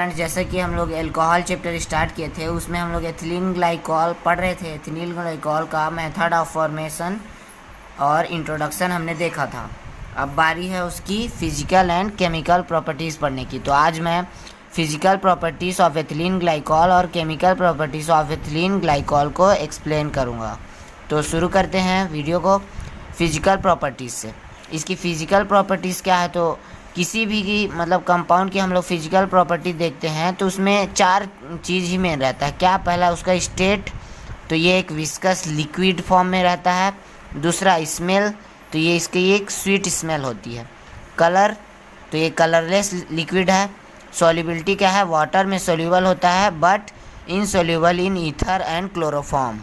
Friends, जैसा कि हम लोग अल्कोहल चैप्टर स्टार्ट किए थे, उसमें हम लोग एथिलीन ग्लाइकॉल पढ़ रहे थे। एथिलीन ग्लाइकॉल का मेथड ऑफ फॉर्मेशन और इंट्रोडक्शन हमने देखा था। अब बारी है उसकी फिजिकल एंड केमिकल प्रॉपर्टीज़ पढ़ने की। तो आज मैं physical properties of ethylene glycol और chemical properties of ethylene glycol को एक्सप्लेन करूँगा। तो शुरू करते हैं वीडियो को फिजिकल प्रॉपर्टीज़ से। इसकी फ़िज़िकल प्रॉपर्टीज़ क्या है, तो किसी भी की मतलब कंपाउंड की हम लोग फिजिकल प्रॉपर्टी देखते हैं तो उसमें चार चीज़ ही मेन रहता है। क्या? पहला उसका स्टेट, तो ये एक विस्कस लिक्विड फॉर्म में रहता है। दूसरा स्मेल, तो ये इसकी एक स्वीट स्मेल होती है। कलर, तो ये कलरलेस लिक्विड है। सॉल्युबिलिटी क्या है? वाटर में सोल्यूबल होता है but insoluble in ether and chloroform.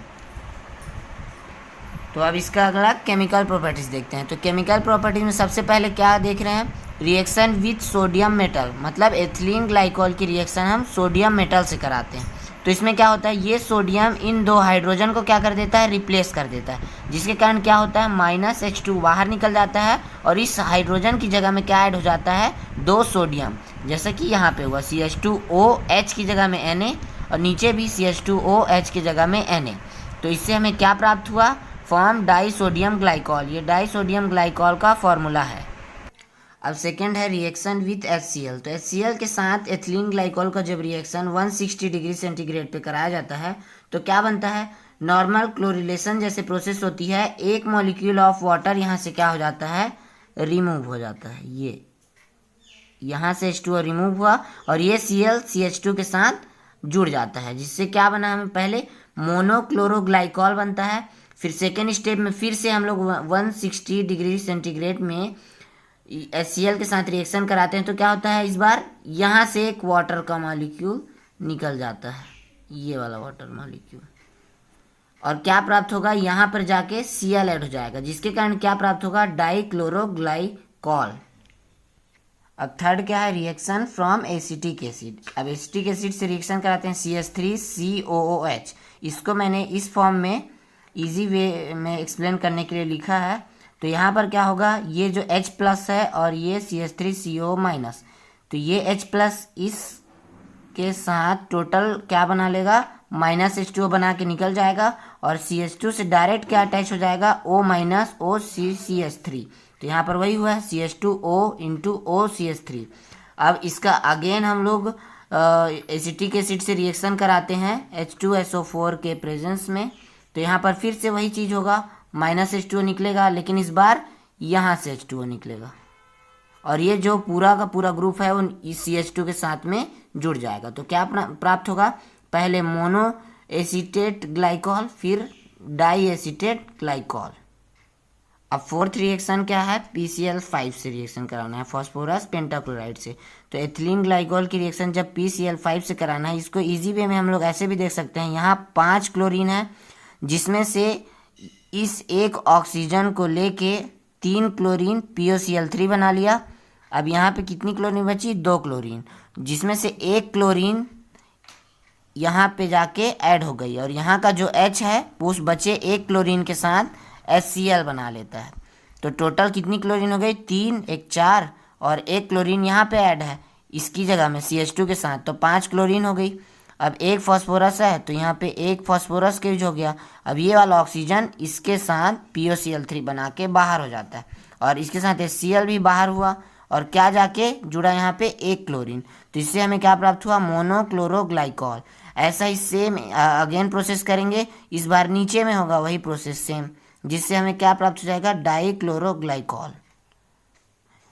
तो अब इसका अगला केमिकल प्रॉपर्टीज़ देखते हैं। तो केमिकल प्रॉपर्टीज़ में सबसे पहले क्या देख रहे हैं? रिएक्शन विथ सोडियम मेटल, मतलब एथिलीन ग्लाइकॉल की रिएक्शन हम सोडियम मेटल से कराते हैं। तो इसमें क्या होता है, ये सोडियम इन दो हाइड्रोजन को क्या कर देता है? रिप्लेस कर देता है, जिसके कारण क्या होता है? -H2 बाहर निकल जाता है और इस हाइड्रोजन की जगह में क्या ऐड हो जाता है? 2 सोडियम। जैसे कि यहाँ पे हुआ CH2OH की जगह में Na और नीचे भी CH2OH की जगह में Na। तो इससे हमें क्या प्राप्त हुआ? Form die sodium glycol. ये डाई सोडियम ग्लाइकॉल का फॉर्मूला है। अब सेकेंड है रिएक्शन विथ HCl। तो HCl के साथ एथिलीन ग्लाइकॉल का जब रिएक्शन 160 डिग्री सेंटीग्रेड पे कराया जाता है तो क्या बनता है? नॉर्मल क्लोरिलेशन जैसे प्रोसेस होती है। एक मॉलिक्यूल ऑफ वाटर यहाँ से क्या हो जाता है? रिमूव हो जाता है। ये यहाँ से H2O रिमूव हुआ और ये Cl CH2 के साथ जुड़ जाता है, जिससे क्या बना? हमें पहले मोनोक्लोरोग्लाइकॉल बनता है। फिर सेकेंड स्टेप में फिर से हम लोग 160 डिग्री सेंटीग्रेड में HCl के साथ रिएक्शन कराते हैं तो क्या होता है? इस बार यहाँ से एक वाटर का मॉलिक्यूल निकल जाता है, ये वाला वाटर मॉलिक्यूल, और क्या प्राप्त होगा? यहाँ पर जाके Cl ऐड हो जाएगा, जिसके कारण क्या प्राप्त होगा? डाइक्लोरोग्लाइकॉल। अब थर्ड क्या है? Reaction from acetic acid. अब एसिटिक एसिड से रिएक्शन कराते हैं CH3COOH। इसको मैंने इस फॉर्म में इजी वे में एक्सप्लेन करने के लिए लिखा है। तो यहाँ पर क्या होगा? ये जो H प्लस है और ये CH3CO माइनस, तो ये H प्लस इस के साथ टोटल क्या बना लेगा? -H2O बना के निकल जाएगा और CH2 से डायरेक्ट क्या अटैच हो जाएगा? O minus OCCH3। तो यहाँ पर वही हुआ है CH2O इंटू OCH3। अब इसका अगेन हम लोग एसिटिक एसिड से रिएक्शन कराते हैं H2SO4 के प्रेजेंस में। तो यहाँ पर फिर से वही चीज़ होगा, -H2O निकलेगा, लेकिन इस बार यहाँ से H2O निकलेगा और ये जो पूरा का पूरा ग्रुप है वो इस CH2 के साथ में जुड़ जाएगा। तो क्या प्राप्त होगा? पहले मोनो एसीटेट ग्लाइकॉल, फिर डाई एसीटेट ग्लाइकॉल। अब फोर्थ रिएक्शन क्या है? PCl5 से रिएक्शन कराना है, फॉस्फोरस पेंटाक्लोराइड से। तो एथिलीन ग्लाइकॉल की रिएक्शन जब PCl5 से कराना है, इसको इजी वे में हम लोग ऐसे भी देख सकते हैं। यहाँ 5 क्लोरीन है, जिसमें से इस एक ऑक्सीजन को लेके 3 क्लोरीन POCl3 बना लिया। अब यहाँ पे कितनी क्लोरीन बची? 2 क्लोरीन, जिसमें से 1 क्लोरीन यहाँ पे जाके ऐड हो गई और यहाँ का जो H है वो उस बचे 1 क्लोरीन के साथ HCl बना लेता है। तो टोटल कितनी क्लोरीन हो गई? 3, 1 4 और 1 क्लोरीन यहाँ पे ऐड है इसकी जगह में CH2 के साथ, तो 5 क्लोरीन हो गई। अब एक फॉस्फोरस है तो यहाँ पे एक फॉस्फोरस के हो गया। अब ये वाला ऑक्सीजन इसके साथ POCl3 बना के बाहर हो जाता है और इसके साथ HCl भी बाहर हुआ और क्या जाके जुड़ा? यहाँ पे 1 क्लोरीन। तो इससे हमें क्या प्राप्त हुआ? मोनोक्लोरोग्लाइकॉल। ऐसा ही सेम अगेन प्रोसेस करेंगे, इस बार नीचे में होगा वही प्रोसेस सेम, जिससे हमें क्या प्राप्त हो जाएगा? डाइक्लोरोग्लाइकॉल।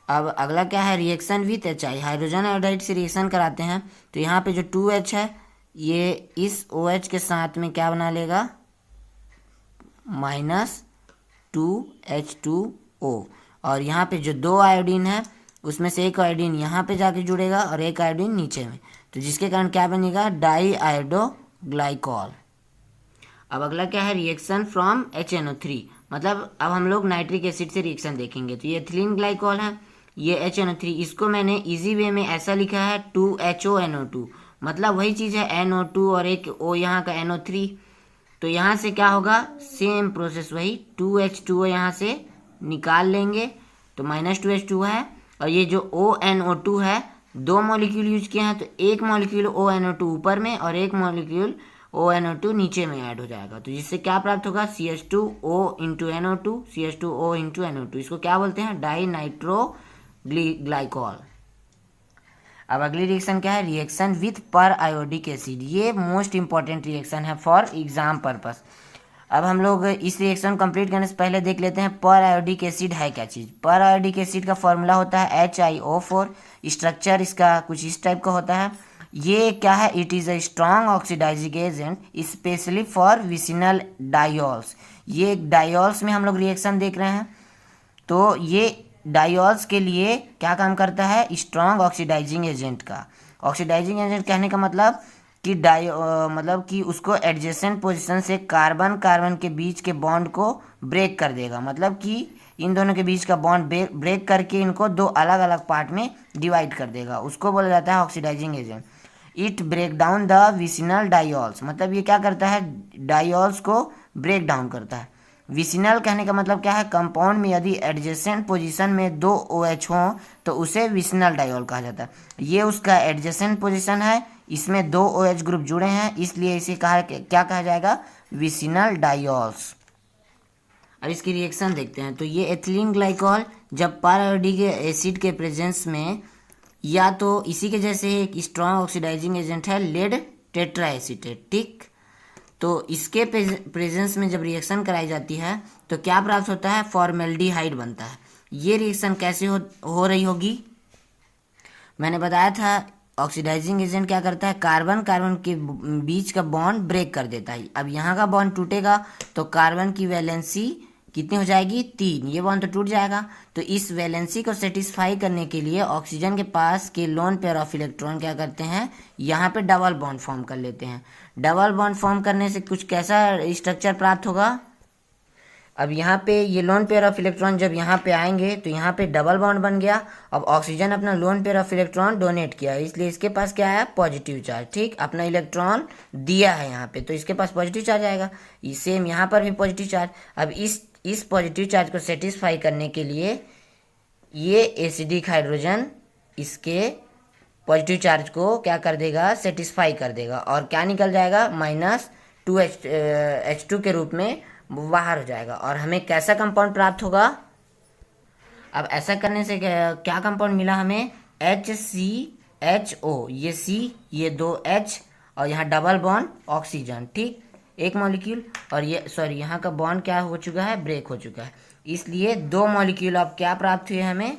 अब अगला क्या है? Reaction with HI। Hydrogen iodide से रिएक्शन कराते हैं तो यहाँ पे जो 2H है ये इस OH के साथ में क्या बना लेगा? -2H2O। और यहाँ पे जो 2 आयोडीन है उसमें से एक आयोडीन यहाँ पे जाके जुड़ेगा और एक आयोडीन नीचे में, तो जिसके कारण क्या बनेगा? डाई आयोडोग्लाइकॉल। अब अगला क्या है? Reaction from HNO3। मतलब अब हम लोग नाइट्रिक एसिड से रिएक्शन देखेंगे। तो ये एथिलीन ग्लाइकॉल है, ये HNO3। इसको मैंने इजी वे में ऐसा लिखा है 2HONO2, मतलब वही चीज़ है NO2 और एक O यहाँ का NO3। तो यहाँ से क्या होगा? सेम प्रोसेस वही, 2H2O यहाँ से निकाल लेंगे तो -2H2 है और ये जो ONO2 है दो मॉलिक्यूल यूज किए हैं तो एक मॉलिक्यूल ONO2 ऊपर में और एक मॉलिक्यूल ONO2 नीचे में ऐड हो जाएगा, तो जिससे क्या प्राप्त होगा CH2O into NO2, CH2O into NO2। इसको क्या बोलते हैं, डाई नाइट्रो ग्लाइकॉल। अब अगली रिएक्शन क्या है, रिएक्शन विथ पर आयोडिक एसिड। ये मोस्ट इंपॉर्टेंट रिएक्शन है फॉर एग्जाम पर्पस। अब हम लोग इस रिएक्शन कंप्लीट करने से पहले देख लेते हैं पर आयोडिक एसिड है क्या चीज़। पर आयोडिक एसिड का फॉर्मूला होता है HiO4। स्ट्रक्चर इसका कुछ इस टाइप का होता है। ये क्या है, it is a strong oxidising agent specially for vicinal diols. ये डायोल्स में हम लोग रिएक्शन देख रहे हैं, तो ये डायोल्स के लिए क्या काम करता है, स्ट्रॉन्ग ऑक्सीडाइजिंग एजेंट का। ऑक्सीडाइजिंग एजेंट कहने का मतलब कि मतलब कि उसको एडजेसेंट पोजीशन से कार्बन कार्बन के बीच के बॉन्ड को ब्रेक कर देगा, मतलब कि इन दोनों के बीच का बॉन्ड ब्रेक करके इनको दो अलग अलग पार्ट में डिवाइड कर देगा, उसको बोला जाता है oxidising agent. It break down the vicinal diols, मतलब ये क्या करता है, डायोल्स को ब्रेक डाउन करता है। विसिनल कहने का मतलब क्या है, कंपाउंड में यदि एडजेसेंट पोजीशन में दो OH हों तो उसे विसिनल डायोल कहा जाता है। ये उसका एडजेसेंट पोजीशन है, इसमें दो OH ग्रुप जुड़े हैं, इसलिए इसे क्या कहा जाएगा, विसिनल डायोल्स। अब इसकी रिएक्शन देखते हैं। तो ये एथिलीन ग्लाइकॉल जब पर आयोडिक एसिड के प्रेजेंस में, या तो इसी के जैसे एक स्ट्रॉन्ग ऑक्सीडाइजिंग एजेंट है लेड टेट्रा एसीटेट, ठीक। तो इसके प्रेजेंस में जब रिएक्शन कराई जाती है तो क्या प्राप्त होता है, फॉर्मेल्डिहाइड बनता है। ये रिएक्शन कैसे हो रही होगी, मैंने बताया था ऑक्सीडाइजिंग एजेंट क्या करता है, कार्बन कार्बन के बीच का बॉन्ड ब्रेक कर देता है। अब यहाँ का बॉन्ड टूटेगा तो कार्बन की वैलेंसी कितनी हो जाएगी, 3, ये बॉन्ड तो टूट जाएगा। तो इस वैलेंसी को सेटिस्फाई करने के लिए ऑक्सीजन के पास के लोन पेयर ऑफ इलेक्ट्रॉन क्या करते हैं, यहाँ पे डबल बॉन्ड फॉर्म कर लेते हैं। डबल बॉन्ड फॉर्म करने से कुछ कैसा स्ट्रक्चर प्राप्त होगा, अब यहाँ पे ये लोन पेयर ऑफ इलेक्ट्रॉन जब यहाँ पे आएंगे तो यहाँ पे डबल बॉन्ड बन गया। अब ऑक्सीजन अपना lone pair of electron donate किया, इसलिए इसके पास क्या है, पॉजिटिव चार्ज, ठीक। अपना इलेक्ट्रॉन दिया है यहाँ पे तो इसके पास पॉजिटिव चार्ज आएगा। सेम यहाँ पर भी पॉजिटिव चार्ज। अब इस पॉजिटिव चार्ज को सेटिस्फाई करने के लिए ये एसिडिक हाइड्रोजन इसके पॉजिटिव चार्ज को क्या कर देगा, सेटिस्फाई कर देगा, और क्या निकल जाएगा, -2H2 के रूप में बाहर हो जाएगा, और हमें कैसा कंपाउंड प्राप्त होगा। अब ऐसा करने से क्या कंपाउंड मिला हमें, HCHO, ये C, ये 2H, और यहाँ डबल बॉन्ड ऑक्सीजन, ठीक, एक मॉलिक्यूल। और ये सॉरी, यहाँ का बॉन्ड क्या हो चुका है, ब्रेक हो चुका है, इसलिए दो मॉलिक्यूल अब क्या प्राप्त हुए हमें,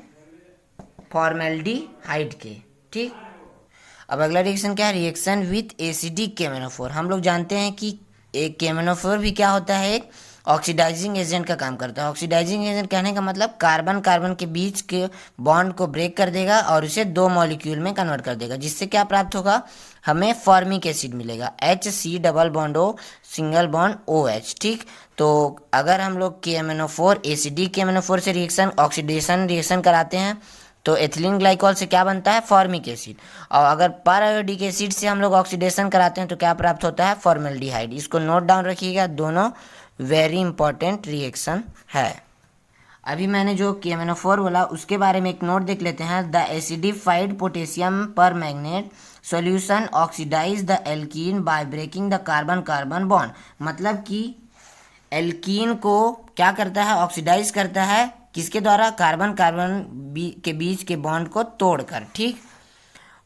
फॉर्मेल्डिहाइड के, ठीक। अब अगला रिएक्शन क्या है, रिएक्शन विथ एसिडिक KMnO4। हम लोग जानते हैं कि एक KMnO4 भी क्या होता है, एक ऑक्सीडाइजिंग एजेंट का काम करता है। ऑक्सीडाइजिंग एजेंट कहने का मतलब कार्बन कार्बन के बीच के बॉन्ड को ब्रेक कर देगा और उसे दो मॉलिक्यूल में कन्वर्ट कर देगा, जिससे क्या प्राप्त होगा, हमें फॉर्मिक एसिड मिलेगा, HC double bond O single bond OH, ठीक। तो अगर हम लोग KMnO4 एसिडिक KMnO4 से ऑक्सीडेशन रिएक्शन कराते हैं तो एथिलीन ग्लाइकॉल से क्या बनता है, फॉर्मिक एसिड। और अगर पर आयोडिक एसिड से हम लोग ऑक्सीडेशन कराते हैं तो क्या प्राप्त होता है, फॉर्मेल्डिहाइड। इसको नोट डाउन रखिएगा, दोनों वेरी इंपॉर्टेंट रिएक्शन है। अभी मैंने जो KMnO4 बोला उसके बारे में एक नोट देख लेते हैं। The acidified potassium permanganate solution oxidise the alkene by breaking the carbon carbon bond, मतलब कि एल्कीन को क्या करता है, ऑक्सीडाइज करता है, किसके द्वारा, कार्बन कार्बन के बीच के बॉन्ड को तोड़कर, ठीक।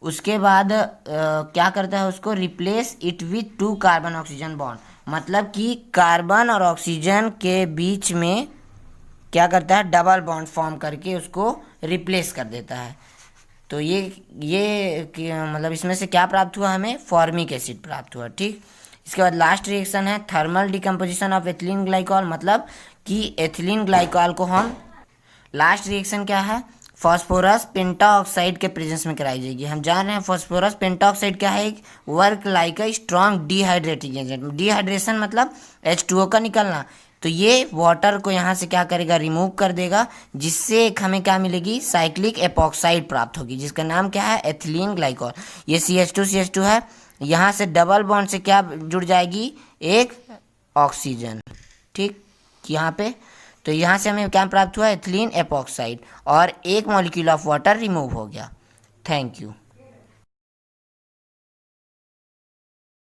उसके बाद क्या करता है, उसको replace it with 2 carbon oxygen bond, मतलब कि कार्बन और ऑक्सीजन के बीच में क्या करता है, डबल बॉन्ड फॉर्म करके उसको रिप्लेस कर देता है। तो ये मतलब इसमें से क्या प्राप्त हुआ, हमें फॉर्मिक एसिड प्राप्त हुआ, ठीक। इसके बाद लास्ट रिएक्शन है thermal decomposition of ethylene glycol, मतलब कि एथिलीन ग्लाइकॉल को हम, लास्ट रिएक्शन क्या है, फास्फोरस पेंटाऑक्साइड के प्रेजेंस में कराई जाएगी। हम जान रहे हैं फास्फोरस पेंटाऑक्साइड क्या है, एक work like a strong dehydrating agent. Dehydration मतलब H2O का निकलना, तो ये वाटर को यहाँ से क्या करेगा, रिमूव कर देगा, जिससे एक हमें क्या मिलेगी, साइक्लिक एपॉक्साइड प्राप्त होगी, जिसका नाम क्या है, एथिलीन ग्लाइकॉल। ये CH2 है, यहाँ से डबल बॉन्ड से क्या जुड़ जाएगी, एक ऑक्सीजन, ठीक, यहाँ पे। तो यहाँ से हमें क्या प्राप्त हुआ, एथिलीन एपॉक्साइड, और एक मॉलिक्यूल ऑफ वाटर रिमूव हो गया। Thank you.